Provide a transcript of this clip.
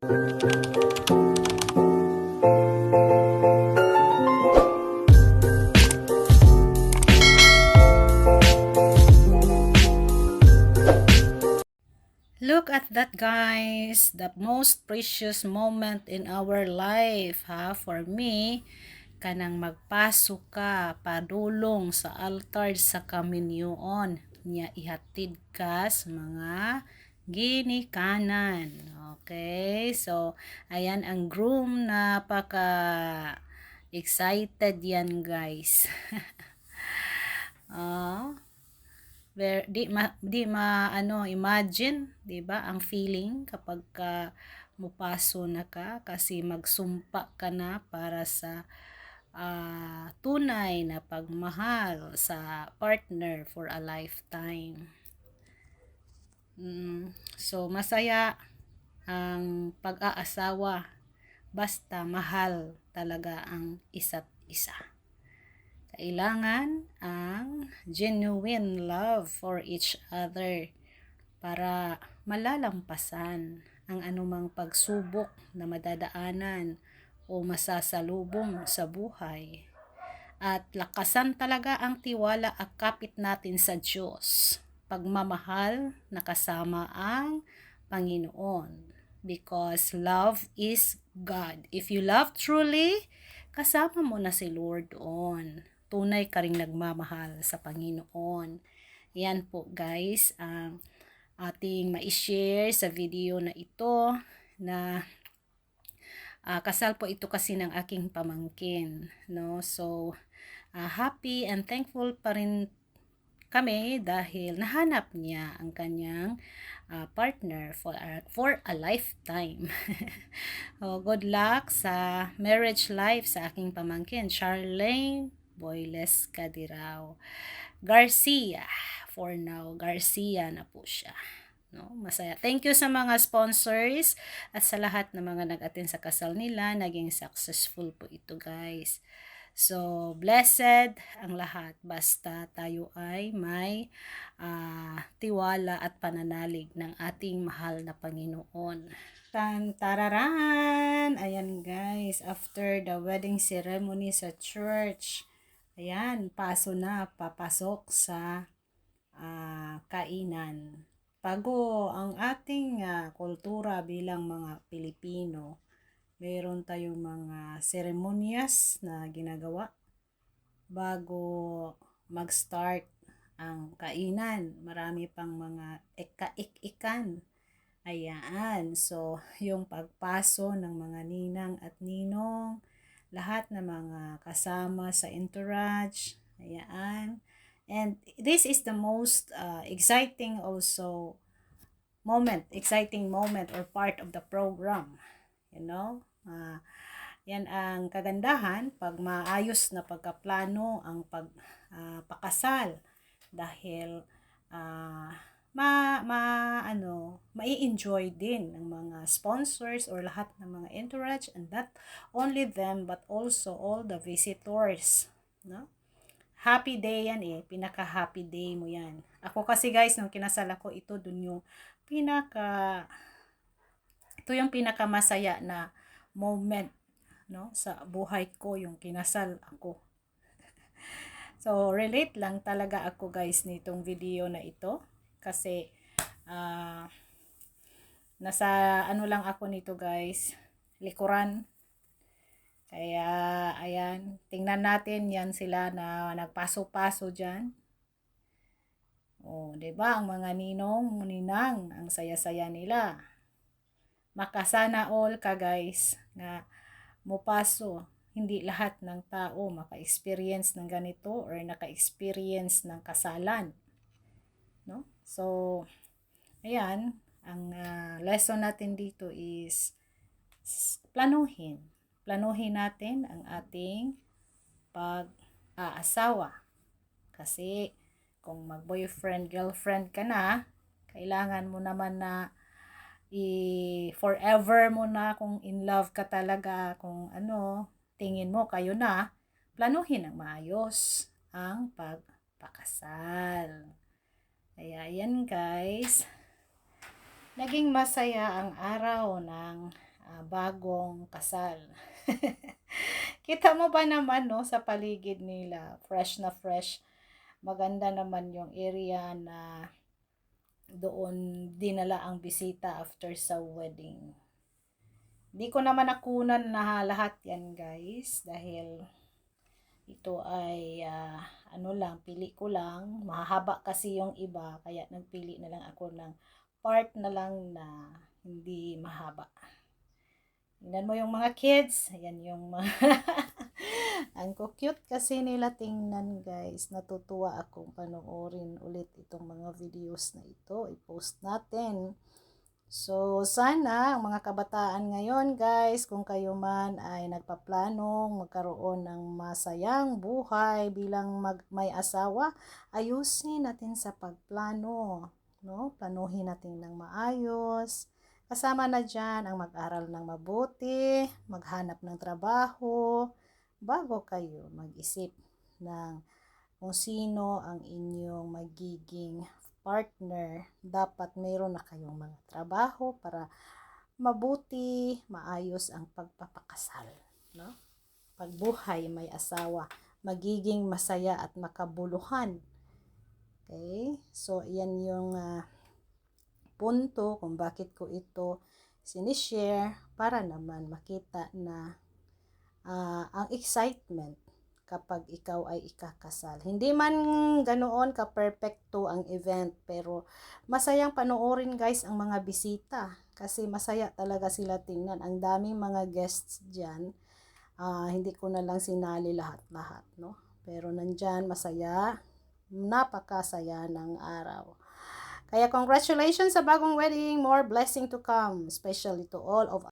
Look at that, guys, the most precious moment in our life, ha? For me, kanang magpasok ka padulong sa altar sa kaminyoon nya ihatid ka sa mga ginikanan. Okay, so ayan ang groom, napaka excited yan, guys. Imagine, 'di ba, ang feeling kapag mupaso na ka kasi magsumpa ka na para sa tunay na pagmahal sa partner for a lifetime. So masaya ang pag-aasawa basta mahal talaga ang isa't isa. Kailangan ang genuine love for each other para malalampasan ang anumang pagsubok na madadaanan o masasalubong sa buhay. At lakasan talaga ang tiwala at kapit natin sa Diyos. Pagmamahal na kasama ang Panginoon. Because love is God. If you love truly, kasama mo na si Lord doon. Tunay ka ring nagmamahal sa Panginoon. Yan po, guys, ang ating ma-share sa video na ito na kasal po ito kasi ng aking pamangkin, no? So happy and thankful pa rin kami dahil nahanap niya ang kanyang partner for a lifetime. Good luck sa marriage life sa aking pamangkin, Charlene Boyles Cadirao Garcia. For now, Garcia na po siya. No, masaya. Thank you sa mga sponsors at sa lahat ng mga nag-attend sa kasal nila. Naging successful po ito, guys. So, blessed ang lahat. Basta tayo ay may tiwala at pananalig ng ating mahal na Panginoon. Tararan! Ayan, guys. After the wedding ceremony sa church, ayan, papasok sa kainan. Bago ang ating kultura bilang mga Pilipino, mayroon tayong mga seremonyas na ginagawa bago mag-start ang kainan. Marami pang mga ika-ik-ikan. Ayan, so yung pagpaso ng mga ninang at ninong, lahat ng mga kasama sa entourage, ayan. And this is the most exciting moment or part of the program, you know. Yan ang kagandahan pag maayos na pagkaplano ang pagpakasal dahil mai-enjoy din ng mga sponsors or lahat ng mga entourage, and not only them but also all the visitors, no? Happy day yan pinaka happy day mo yan. Ako kasi, guys, nung kinasal ako, ito yung pinakamasaya na moment, no, sa buhay ko, yung kinasal ako. So relate lang talaga ako, guys, nitong video na ito kasi nasa lang ako nito, guys, likuran. Kaya ayan, tingnan natin yan sila na nagpaso-paso dyan. 'Di ba, ang mga ninong, ninang, ang saya-saya nila. Makasana all ka, guys, na mupaso. Hindi lahat ng tao maka-experience ng ganito or naka-experience ng kasalan, no? So ayan, ang lesson natin dito is planuhin natin ang ating pag-aasawa. Kasi kung mag-boyfriend, girlfriend ka na, kailangan mo naman na forever mo na, kung in love ka talaga, kung tingin mo kayo na, planuhin ng maayos ang pagpakasal. Kaya yan, guys, naging masaya ang araw ng bagong kasal. Kita mo ba naman, no, sa paligid nila, fresh na fresh. Maganda naman yung area na doon dinala ang bisita after sa wedding. Di ko naman nakunan na lahat yan, guys, dahil ito ay ano lang, pili ko lang. Mahaba kasi yung iba, kaya nagpili na lang ako ng part na lang na hindi mahaba. Tingnan mo yung mga kids. Ayan yung mga ang cute kasi nila tingnan, guys. Natutuwa akong panoorin ulit itong mga videos na ito. I-post natin. So, sana ang mga kabataan ngayon, guys, kung kayo man ay nagpaplanong magkaroon ng masayang buhay bilang may asawa, ayusin natin sa pagplano, no? Planuhin natin ng maayos. Kasama na dyan ang mag-aral ng mabuti, maghanap ng trabaho, bago kayo mag-isip ng kung sino ang inyong magiging partner. Dapat mayroon na kayong mga trabaho para mabuti, maayos ang pagpapakasal, no? Pagbuhay may asawa, magiging masaya at makabuluhan. Okay? So, yan yung punto kung bakit ko ito sinishare para naman makita na ang excitement kapag ikaw ay ikakasal. Hindi man ganoon ka-perfecto ang event, pero masayang panoorin, guys, ang mga bisita. Kasi masaya talaga sila tingnan. Ang daming mga guests dyan. Hindi ko na lang sinali lahat-lahat, no? Pero nandyan, masaya. Napakasaya ng araw. Kaya congratulations sa bagong wedding. More blessing to come, especially to all of